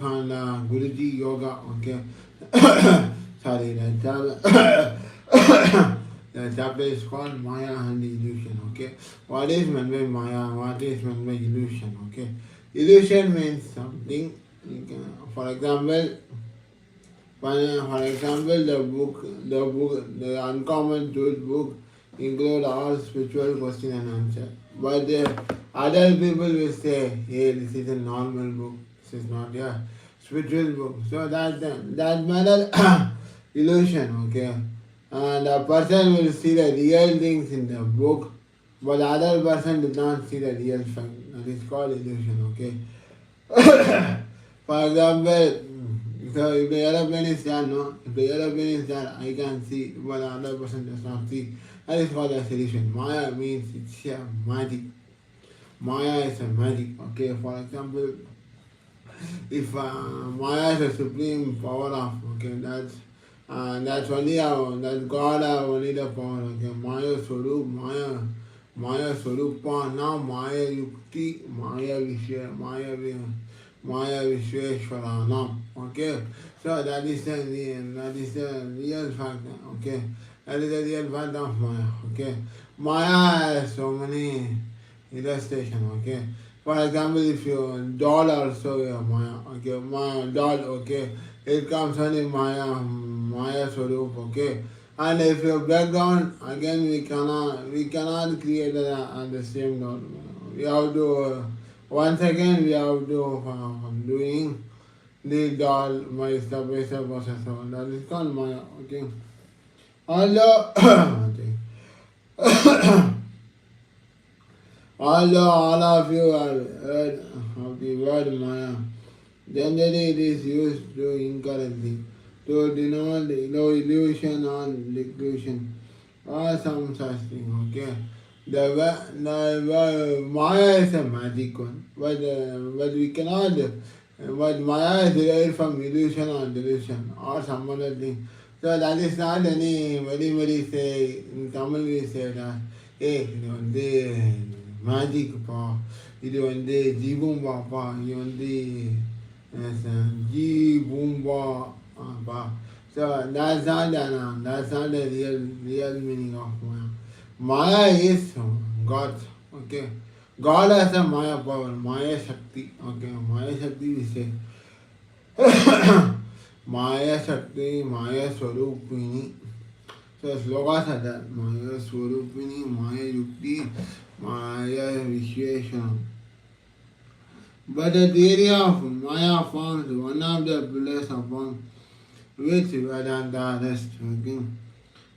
on Guruji Yoga, okay? Sorry, the chapter is called Maya and Illusion, okay? What is meant by Maya? What is meant by illusion, okay? Illusion means something, for example, the Uncommon Truth book include all spiritual question and answer. But other people will say, hey, this is a normal book. This is not a spiritual book. So that matter illusion, okay? And a person will see the real things in the book, but the other person does not see the real fact. That is called illusion, okay? For example, so if the aeroplane is there, no, if the aeroplane is there, I can see, but the other person does not see. That is called a illusion. Maya means it's a magic. Maya is a magic. Okay, for example, if Maya is a supreme power of, okay, that's only that God have only the power. Okay, Maya Swarup, Maya Swarupa, now Maya Yukti, Maya Vishweshwara, now. Okay, so that is the real fact. Okay, that is the real fact of Maya. Okay, Maya has so many illustration. Okay, for example, if you doll also Maya. Okay, Maya doll. Okay, it comes only Maya Swarup. Okay, and if your background again we cannot create the same doll. We have to once again we have to doing the doll my step by step process. So that is called Maya. Okay, although although all of you have heard of the word Maya, generally it is used to incorrectly to denote the illusion or delusion or some such thing. Okay, the Maya is a magic one, but we cannot. But Maya is derived from illusion or delusion or some other thing. So that is not any very say in Tamil we say that hey, magic பா இது G பூம்பாப்பா இது G பூம்பா பா. So that's not the real meaning of Maya. Maya is God. Okay, God has a Maya power, Maya Shakti. Okay, Maya Shakti we say Maya Shakti, Maya Swarupini. So slokas are that Maya Swarupini, Maya Yukti, Maya Vishwesham. But the theory of Maya forms one of the pillars upon which Vedanta rests. Okay?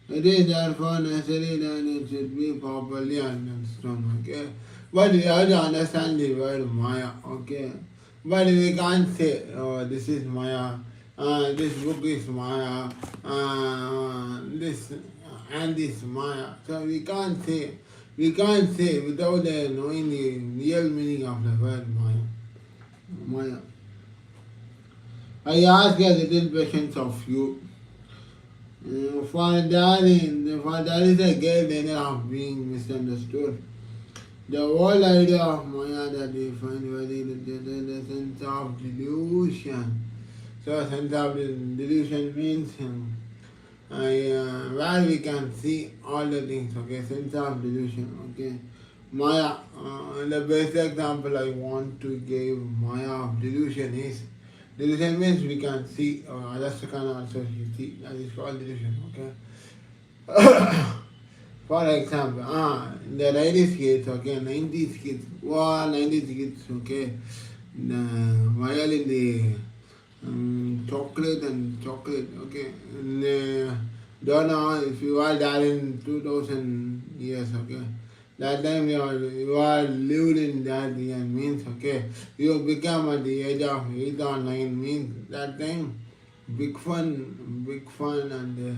It is therefore necessary that it should be properly understood. Okay? But we have to understand the word Maya. Okay? But we can't say, oh, this is Maya, this book is Maya, this Maya. So we can't say without knowing the real meaning of the word Maya. I ask a little patience of you. For that is a great danger of being misunderstood. The whole idea of Maya that we find very the sense of delusion. So sense of delusion means where we can see all the things. Okay, sense of delusion. Okay, Maya. The best example I want to give Maya of delusion is delusion means we can see. Others can also see. That is called delusion. Okay. For example, the 90s kids, okay, 90s kids, wow, 90s kids, okay, while in the chocolate, okay, don't know if you are there in 2000 years, okay, that time you are lived in that year means, okay, you become at the age of 8 or 9 means that time big fun and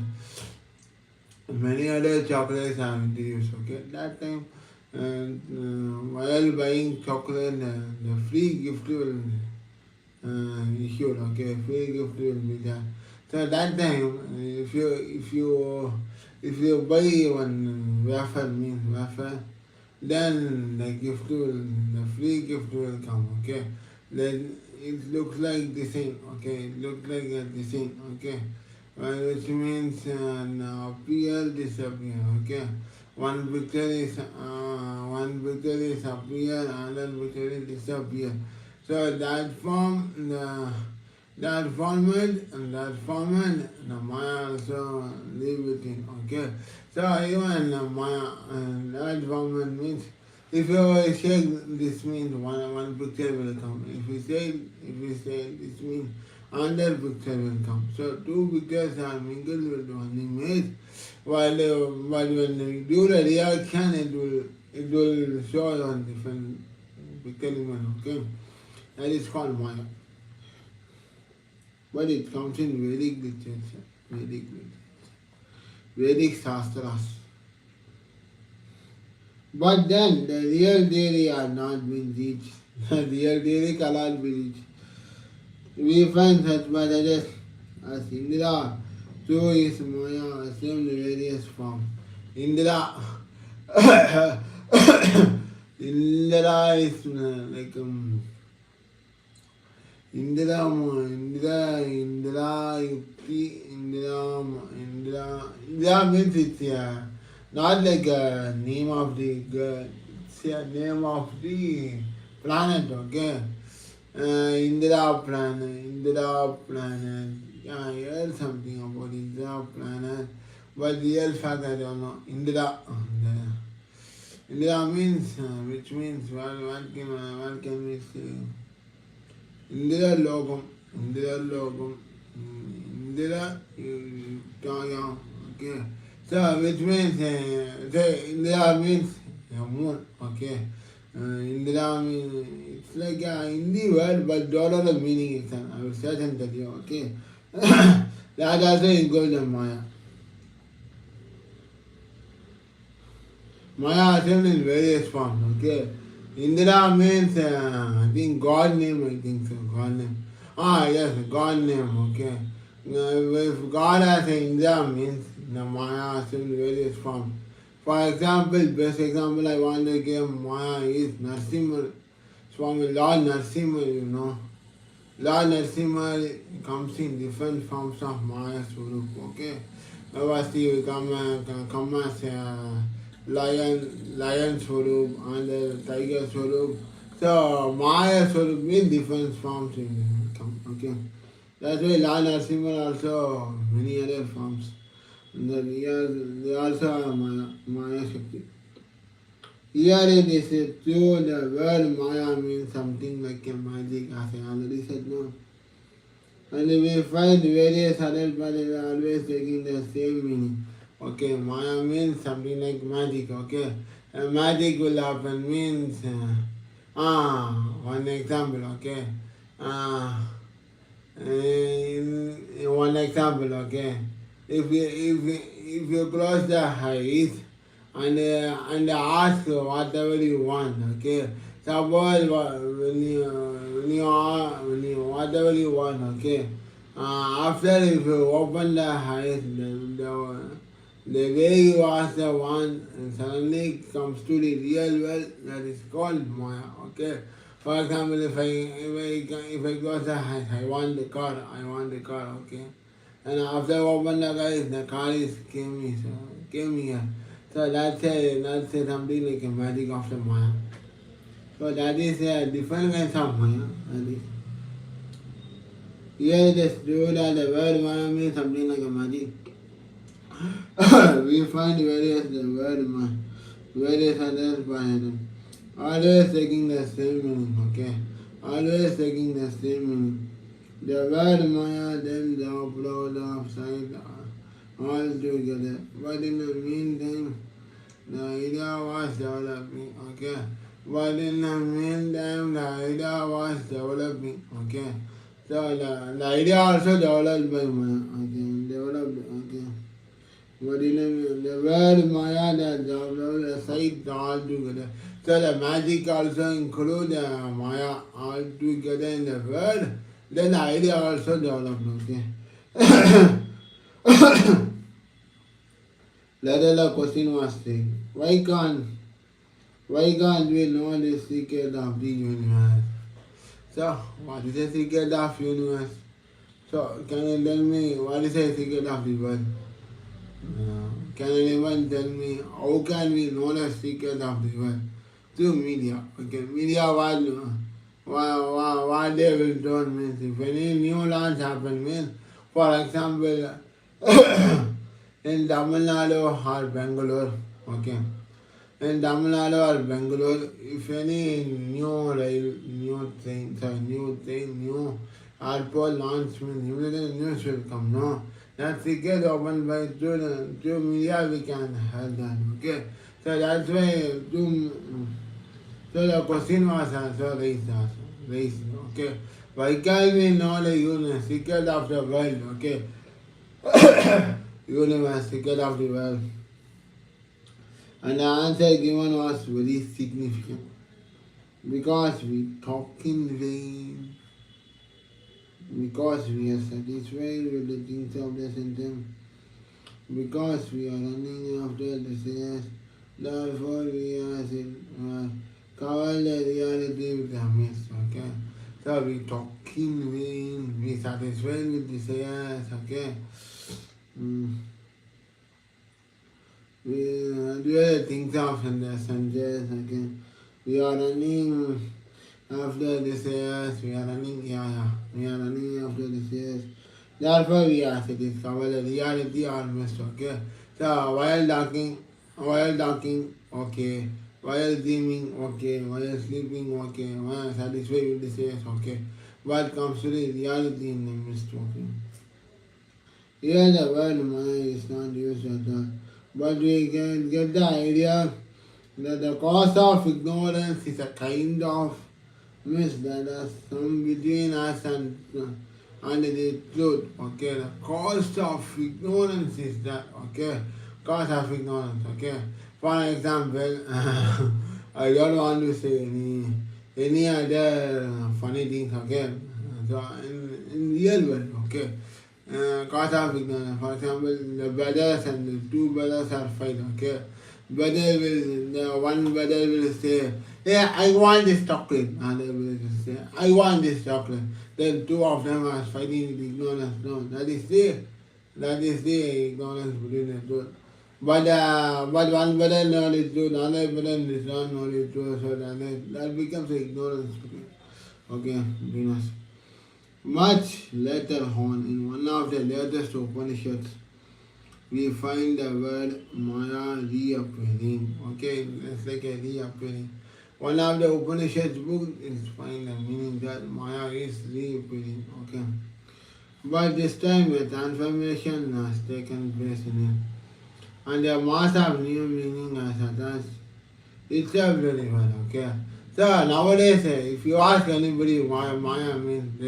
many other chocolates are introduced. Okay, that time, while buying chocolate, the free gift will issued. Okay, free gift will be there. So that time, if you buy one wafer, then the free gift will come. Okay, then it looks like the same, okay, it looks like the same, okay, which means appear, disappear, okay. One picture is appear, another picture is disappear. So that form, that format, the Maya also live within, okay. So even Maya, that format means if you shake this means one picture will come. If you say this means another picture will come. So two pictures are mingled with one image. While when you do the reaction, it will show on different picture image. Okay, that is called Maya. But it comes in Vedic literature, Vedic Shastras. But then the real theory are not being reached. The real theory cannot be reached. We find such passages as Indra, so is Maya assumed various forms. Indra, Indra is like Indra, Yukti, Indra means it's not like a name of the girl, it's a name of the planet, okay? Indra planet. Yeah, I heard something about Indra planet, but the real fact I don't know. Indra means, which means what can we say? Indra Logam, Indra Taya, okay. So which means, Indra means moon, okay. Indra means, it's like a Hindi word, but dollar the meaning is, I will search and tell you, okay. That also includes the Maya. Maya assumed in various forms, okay. Indra means, I think God name, God name. Ah, yes, God name, okay. If God has an Indra means, the Maya assumed various forms. For example, best example I want to give Maya is Narasimha Swami, Lord Narasimha, you know. Lord Narasimha comes in different forms of Maya Swarup, okay. Obviously, we come as a lion Swarup and tiger Swarup. So, Maya Swarup means different forms in come, okay. That's why Lord Narasimha also many other forms. They also are Maya Shakti. Here it is true, the word Maya means something like a magic, as I already said now. And we find various other passages always taking the same meaning. Okay, Maya means something like magic, okay. Magic will happen means, one example, okay. One example, okay. If you close the eyes and ask whatever you want, okay. Suppose when you whatever you want, okay. After if you open the eyes, the way you ask the one suddenly comes to the real world, that is called Maya, okay. For example, if I close the eyes, I want the car, okay. And after I open the car is came here. So that's something like a magic of the Maya. So that is a different kind of Maya. Here it is true that the word Maya means something like a magic. We find various others by them. Always taking the same meaning, okay? Always taking the same meaning. The word Maya then the upload of sight all together. But in the meantime, the idea was developing, okay? But in the meantime, the idea was developing, okay? So the idea also developed by Maya, okay? But in the word Maya, the sight all together. So the magic also include Maya all together in the word. Then the idea also developed, okay? Later the question was saying, why can't we know the secret of the universe? So, what is the secret of universe? So, can you tell me what is the secret of the world? Can anyone tell me how can we know the secret of the world? Through media. Okay, media what they will do means if any new launch happen means, for example, in Tamil Nadu or Bangalore, okay. In Tamil Nadu or Bangalore, if any new airport launch means immediately news will come. No, that ticket opened by through media we can have that. Okay, so that's why so the question was raised. Okay, why can't we know the universe, secret of the world? Okay, universe, secret of the world. And the answer given was very significant because we talk in vain, because we are satisfied with the things of the sentence, because we are running after desires, therefore we are covered the reality with a mist. Okay? So we talk in vain, we satisfied with desires. Okay? We do the things of the Sanjay. Okay? We are running after desires, we are running, we are running after desires. Therefore, we are to discover the reality almost, okay? So, while talking, okay? While dreaming, okay? While sleeping, okay? While satisfied with desires, okay? What comes to the reality in the midst, okay? Here the word Maya is not used at all, but we can get the idea that the cause of ignorance is a kind of mist that is some between us and the truth. Okay, the cause of ignorance is that. Okay, cause of ignorance. Okay, for example, I don't want to say any other funny things. Okay, so in real world. Okay. Cause of ignorance. For example, the brothers and the two brothers are fight. Okay, the one brother will say, "Yeah, I want this chocolate," and the other will say, "I want this chocolate." Then two of them are fighting with ignorance. No, that is the ignorance between the two. But one brother knows the truth, the other brother does not know the truth, so that becomes ignorance between. Okay, between us. Much later on, in one of the latest Upanishads, we find the word Maya reappearing. Okay, it's like a reappearing. One of the Upanishads book is find the meaning that Maya is reappearing. Okay, but this time a transformation has taken place in it, and the mass of new meaning has attached itself very well. Okay, so nowadays, if you ask anybody what Maya means,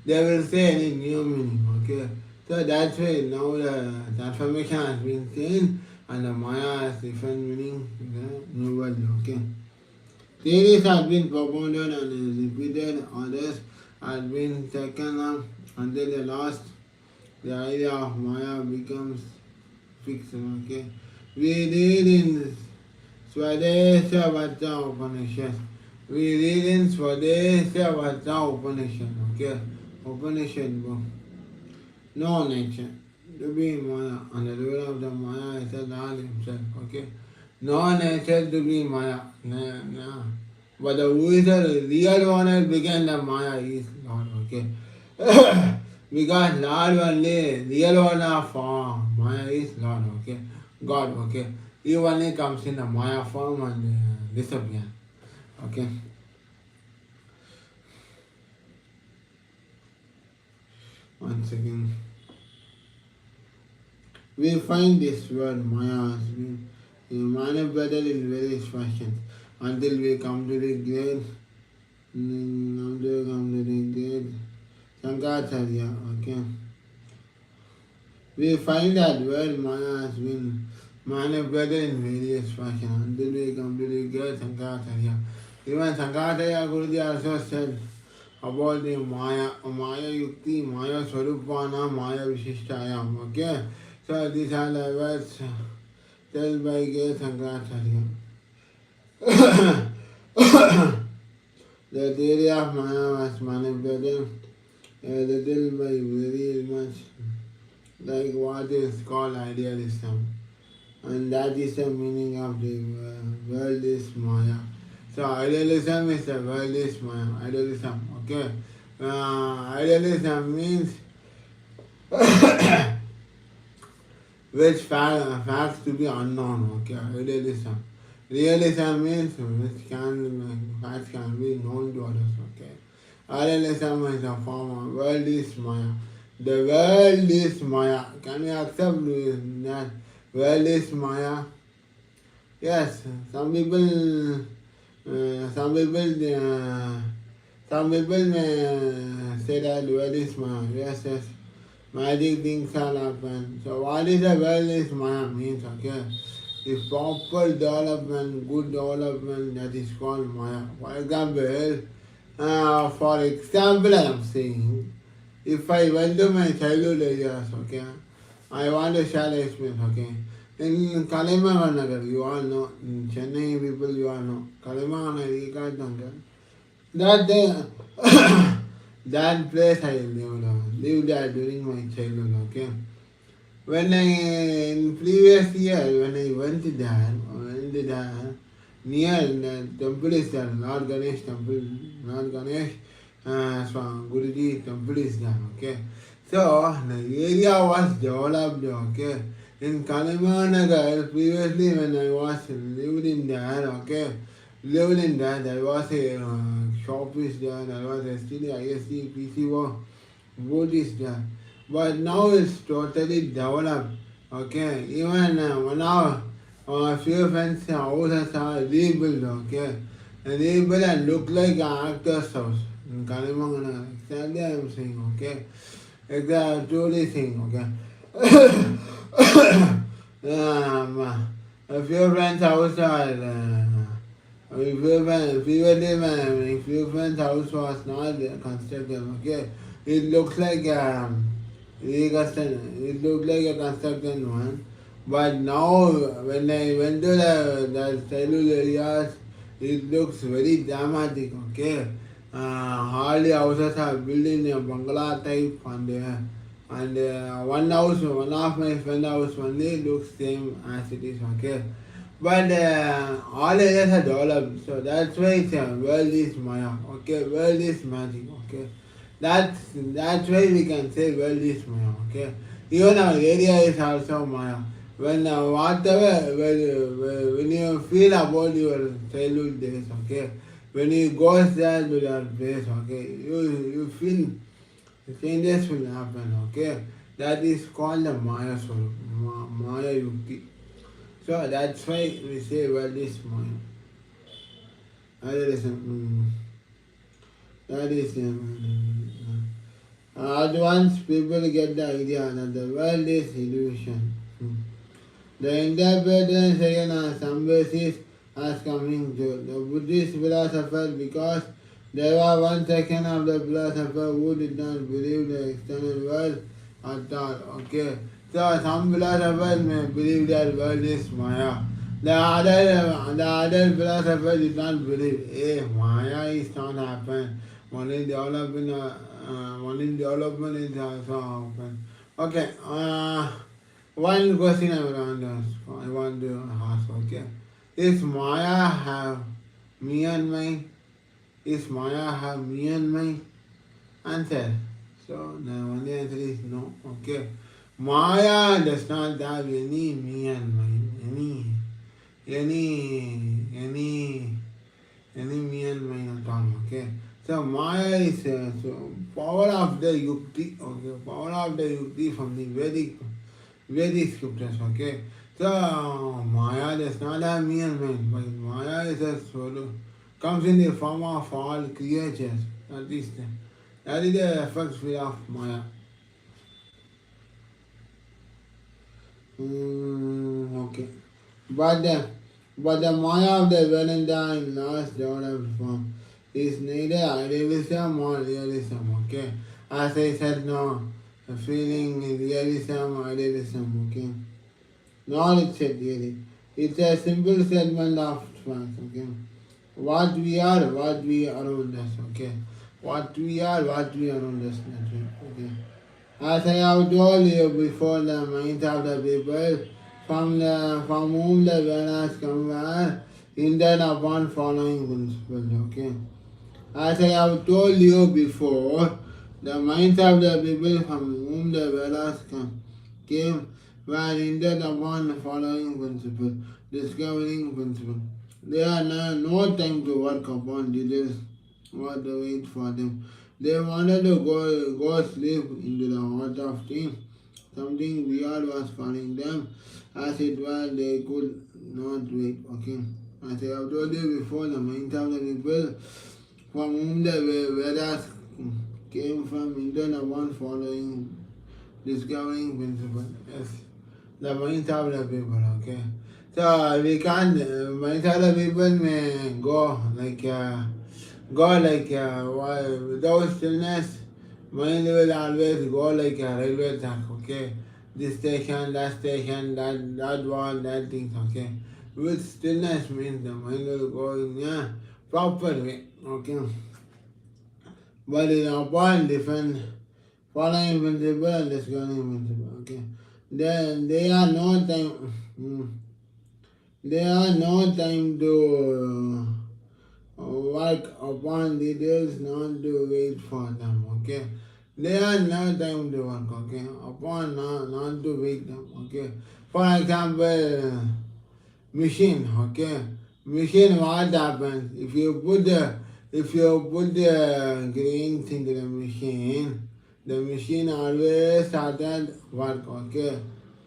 they will say any new meaning. Okay. So that's why now the transformation has been changed and the Maya has different meaning in the new world. Okay. Theories have been propounded and repeated, others have been taken up until the last the idea of Maya becomes fixed. Okay. We read in Swadesha Vacha Upanishad. We read in Swadesha Vacha Upanishad. Okay. Upanishad book. No nature to be Maya, and the ruler of the Maya is the Lord himself. Okay, no nature to be Maya. No. But the who is the real owner began the Maya is Lord. Okay, because Lord only real owner form Maya is Lord. Okay, God. Okay, he only comes in the Maya form and disappears. Okay. Once again, we find this word Maya has been manipulated in various fashions until we come to the great Shankaracharya. Okay, we find that word Maya has been manipulated in various fashions until we come to the great Shankaracharya. Even Shankaracharya Guruji also said about the Maya Yukti, Maya Swarupana, Maya Vishishtayam. Okay, so these are the words told by Gay Shankaracharya. The theory of Maya was manipulated a little by very much like what is called idealism. And that is the meaning of the world is Maya. So idealism is the world is Maya. Idealism, okay? Idealism means which facts to be unknown, okay? Idealism. Realism means which facts can be known to others, okay? Idealism is a form of world is Maya. The world is Maya. Can you accept that world is Maya? Yes, some people may say that world is Maya. Yes, yes. Magic things all happen. So what is the world is Maya means, okay? If proper development, good development, that is called Maya. For example, I am saying, if I went to my childhood areas, okay, I want to share the experience, okay. In Kalimanagar, you all know, in Chennai people, you all know, Kalimanagar, that that place I lived there during my childhood, okay. When in previous year, when I went there, near the temple is there, Lord Ganesh temple, Lord Ganesh, Guruji temple is there, okay. So the area was developed, okay. In Kalimanagar, previously when I was lived in there, okay, lived in there, there was a shop is there, there was a STD, ISD, PCO, both is there. But now it's totally developed. Okay, even one of our few friends' houses are rebuilt. Okay, and rebuilt and look like an actor's house in Kalimangana. Exactly, I'm saying. Okay, exactly, truly saying. Okay. A few friends' house are. A few friends' house was not constructed. Okay, it looks like. It looked like a construction one, but now when I went to the childhood areas, it looks very dramatic. Okay, all the houses are built in a bungalow type, and one house, one of my friend house only looks same as it is. Okay, but all areas are developed, so that's why it's world is Maya. Okay, world is magic. Okay. That's why we can say world is Maya, okay? Even our area is also Maya. When when you feel about your childhood days, okay? When you go there to your place, okay? You feel changes will happen, okay? That is called the Maya soul, Maya Yukti. So that's why we say world is Maya. Other is, that is at once people get the idea that the world is illusion. The interpretation on some basis as coming to the Buddhist philosopher because there was one section of the philosopher who did not believe the external world at all. Okay. So some philosophers may believe that world is Maya. The other philosopher did not believe, Maya is not happen. Only development is also happen. Okay. One question I want to ask, okay. Is Maya have me and mine? Is Maya have me and mine? Answer. So the only answer is no. Okay. Maya does not have any me and mine. Any me and mine at all. Okay. So Maya is so power of the Yukti. Okay. Power of the Yukti from the Vedic scriptures. Okay. So Maya does not have me and mine, but Maya is a solo, comes in the form of all creatures. That is the first way of Maya. Okay. But the Maya of the Valentine last developed form is neither idealism or realism. Okay. As I said, no, the feeling is realism, idealism. Okay. Nor it's a theory. It's a simple statement of facts. Okay. what we are around us, okay? What we are around us, okay? As I have told you before, the minds of the people from whom the world has come were hindered upon following principles, okay? As I have told you before, the minds of the people from whom the world has came were hindered upon following principles, discovering principles. They had no time to work upon details or to wait for them. They wanted to go sleep into the heart of things. Something weird was calling them. As it was, they could not wait. Okay. As I have told you before, the minds of the people from whom the Vedas came from internal one following discovering principle. Yes. The minds of the people, okay. So we can't minds of the people may go like without stillness, mind will always go like a railway track, okay? This station, that one, that thing, okay? With stillness means the mind will go in a proper way, okay? But in upon different following principle and discovering principle, okay? They are no time, they are no time to work upon details, not to wait for them, okay? They are no time to work, okay? Upon not to wait them, okay? For example, machine, okay? Machine, what happens? If you put the grains into the machine always started work, okay?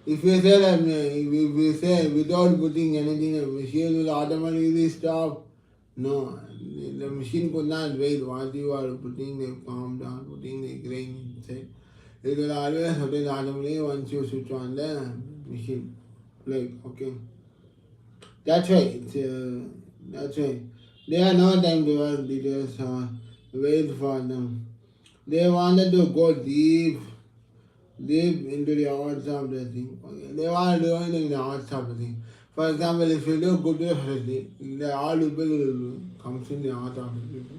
If you say that, if you say without putting anything, the machine will automatically stop. No, the machine could not wait what you are putting the palm down, putting the grain inside. It will always rotate automatically once you switch on the machine. Like, okay. That's right. That's right. They are no time to work details or wait for them. They wanted to go deep into the hearts of the thing. Okay. They are doing in the hearts of the thing. For example, if you do good differently, all people will come in the heart of the people.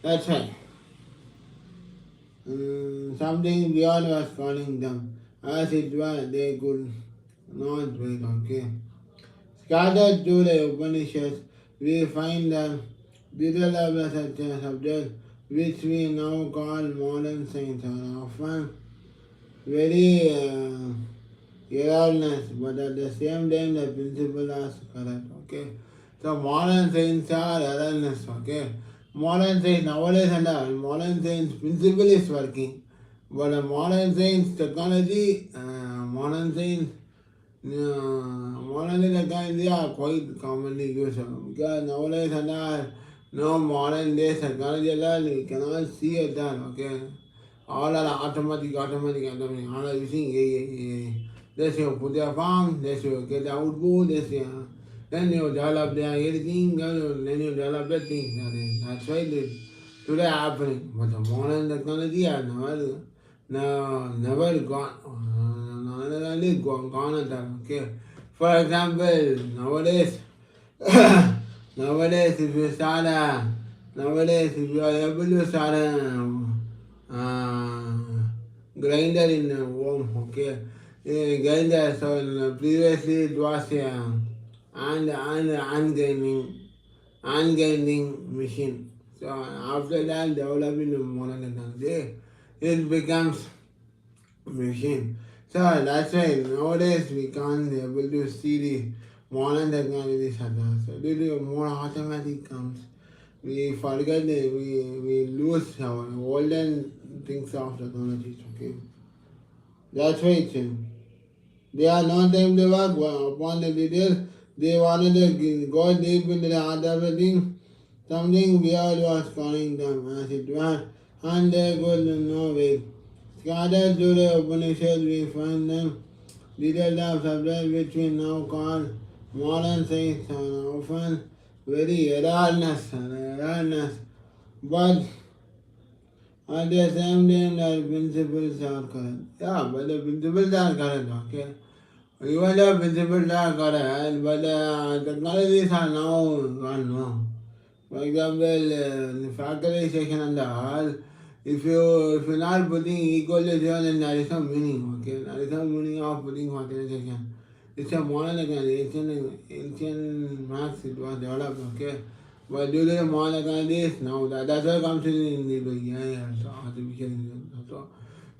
That's right. Something beyond was calling them. As it was, they could not wait, okay? Scattered through the Upanishads, we find the detail of the subject which we now call modern science are often very erroneous, but at the same time the principle is correct, okay? So modern science are erroneous, okay? Modern science nowadays and all, modern science principle is working, but the modern science technology, modern science modern technology are quite commonly used because nowadays and all, no modern days technology at all, you cannot see it all, okay? All are automatic, all are using AI. This you put their farm, this you get the output, this you, then you develop their everything, then you develop the thing. That's why today happening. But the modern technology are never gone at all. Okay. For example, nowadays, nowadays if you start nowadays if you are able to start grinder in home, okay. Grinder, so previously it was and ungrinding machine. So after that developing the modern technology, it becomes machine. So that's why nowadays we can't be able to see the modern technology such as. So due to more automatic comes, we forget we lose our olden things of technology. Okay, that's why they are not time to work upon the details. They wanted to go deep into the heart of the thing. Something weird was calling them as it was, and they could no way. Scattered through the Upanishads, we find them detailed of subjects which we now call modern science and often very erroneous. But at the same time, the principles are correct. Yeah, but the principles are correct, okay? Even the principles are correct, but the technologies are now gone wrong. For example, the faculty section and the hall, if you're not putting equal to zero, then there is some meaning, okay? There is some meaning of putting faculty section. It's a modern ancient maths it was developed, okay? But due to the modern this now that's what comes in the AI, so artificial intelligence.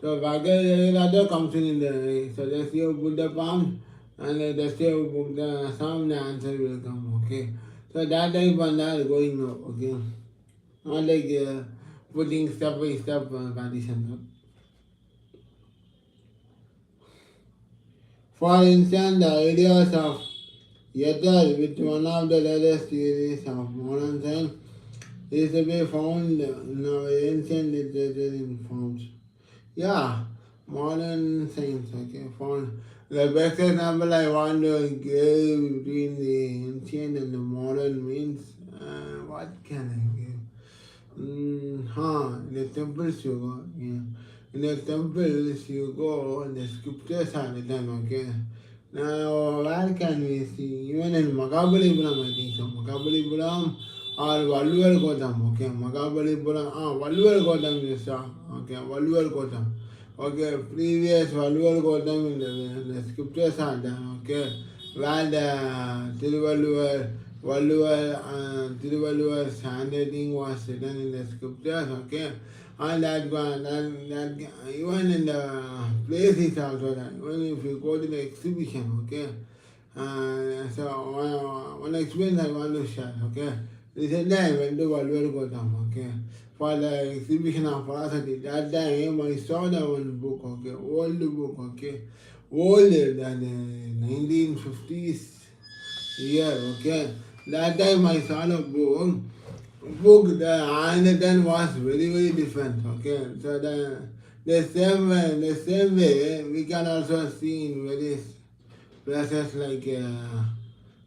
So faculty other comes in the so just you put the palm and just you put the sum, the answer will come, okay? So that type one that going now, okay? Not like putting step by step conditions. For instance, the ideas of ether, which one of the latest theories of modern science, is to be found in our ancient literature in forms. Yeah, modern science, okay, found. The best example I want to give between the ancient and the modern means, what can I give? In the temples you go, yeah. In the temples you go, the scriptures are written, okay. Now, where can we see? Even in Mahabalipuram, I think so. Mahabalipuram or Valluvar Kotam, okay. Mahabalipuram, Valluvar Kotam you saw, okay. Valluvar Kotam. Okay, previous Valluvar Kotam in the scriptures are done, okay. Where the Tiruvalluvar Tiruvalluvar's handwriting was written in the scriptures, okay? And that one, that even in the place is also that. Even if you go to the exhibition, okay? So one experience I want to share, okay? Recently I went to Valluvar okay? For the exhibition of philosophy. That time I saw the one book, okay? Old book, okay? Older than the 1950s year, okay? That time I saw the book the Anatan was very different, okay? So the same way we can also see in various places like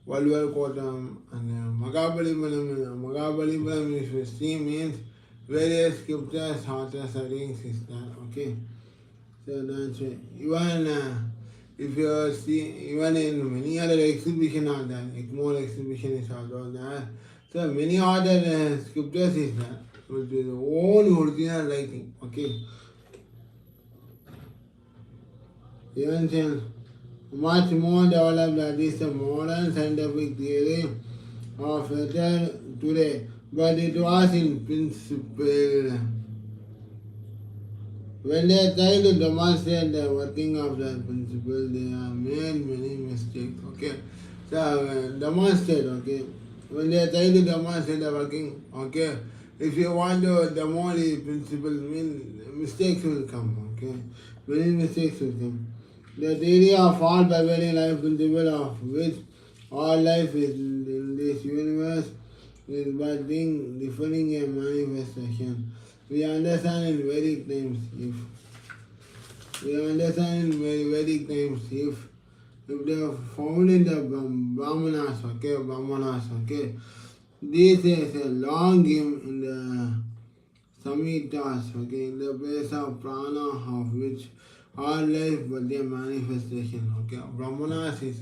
Valluvar Kotam and Mahabalipuram. Mahabalipuram, if you see, means various scriptures, authors, writings is there, okay? So that's it. Even if you see, even in many other exhibition are there, like more exhibition is also there. So many other scriptures is there with the own original writing. Okay. Even since much more developed that is the modern scientific theory of matter today, but it was in principle. When they try to demonstrate the working of that principle, they have made many mistakes. Okay, so demonstrate. Okay, when they try to demonstrate the working. Okay, if you want to demolish principle, mean mistakes will come. Okay, many mistakes will come. The theory of all pervading life principle of which all life is in this universe is but being defining a manifestation. We understand in Vedic times if they are found in the Brahmanas, okay. This is a long game in the Samhitas, okay, in the place of prana of which all life but their manifestation, okay. Brahmanas is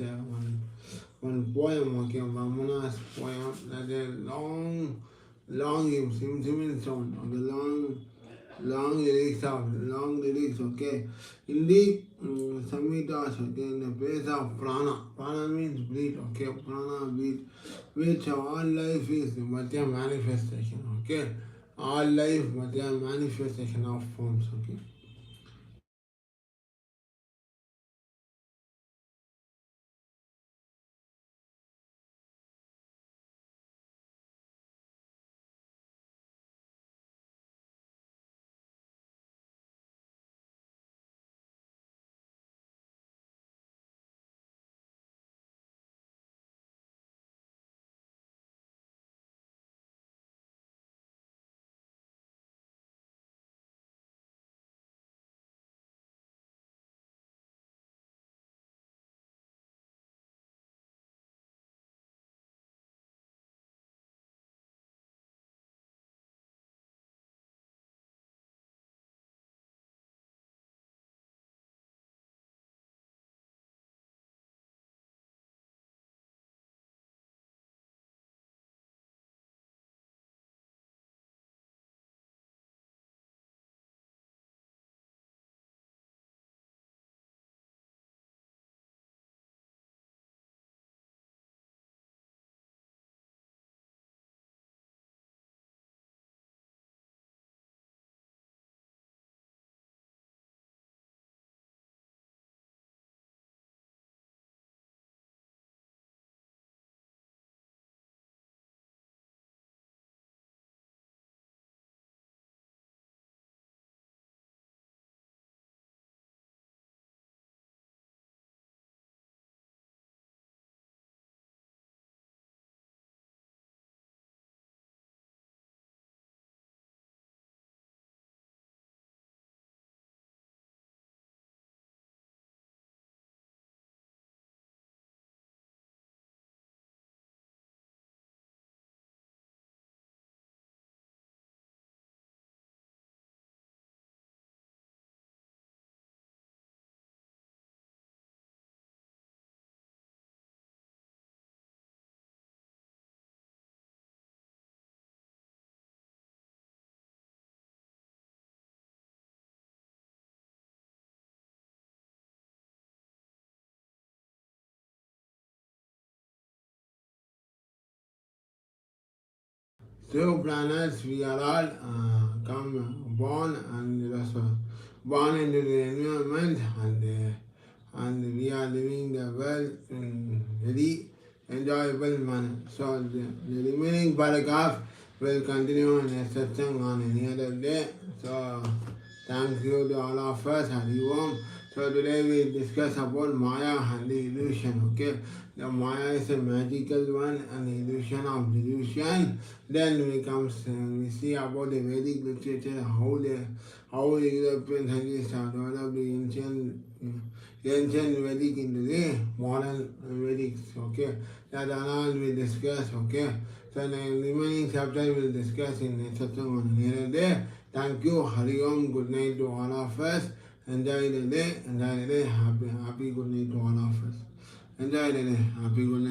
one poem, okay, Brahmanas poem, that is long hymn, sim sound, okay, long lyrics, okay. In the Samhitas, okay, in the place of prana. Prana means breathe, okay. Prana breathe, which all life is but a manifestation, okay. All life but a manifestation of forms, okay. through planets we are all born and born into the environment and we are living the world in very enjoyable manner. So the remaining paragraph will continue in a satsang on any other day. So thank you to all of us. Hari Om. So today we discuss about Maya and the illusion. Okay, the Maya is a magical one and the illusion of delusion. Then we see about the Vedic literature, how the European scientists have developed the ancient Vedic into the modern Vedic. Okay, that all we discuss. Okay, so the remaining chapter we'll discuss in the satsang on another day. Thank you. Hari Om. Good night to all of us. Enjoy the day. Happy good night to all of us. Enjoy the day. Happy good night.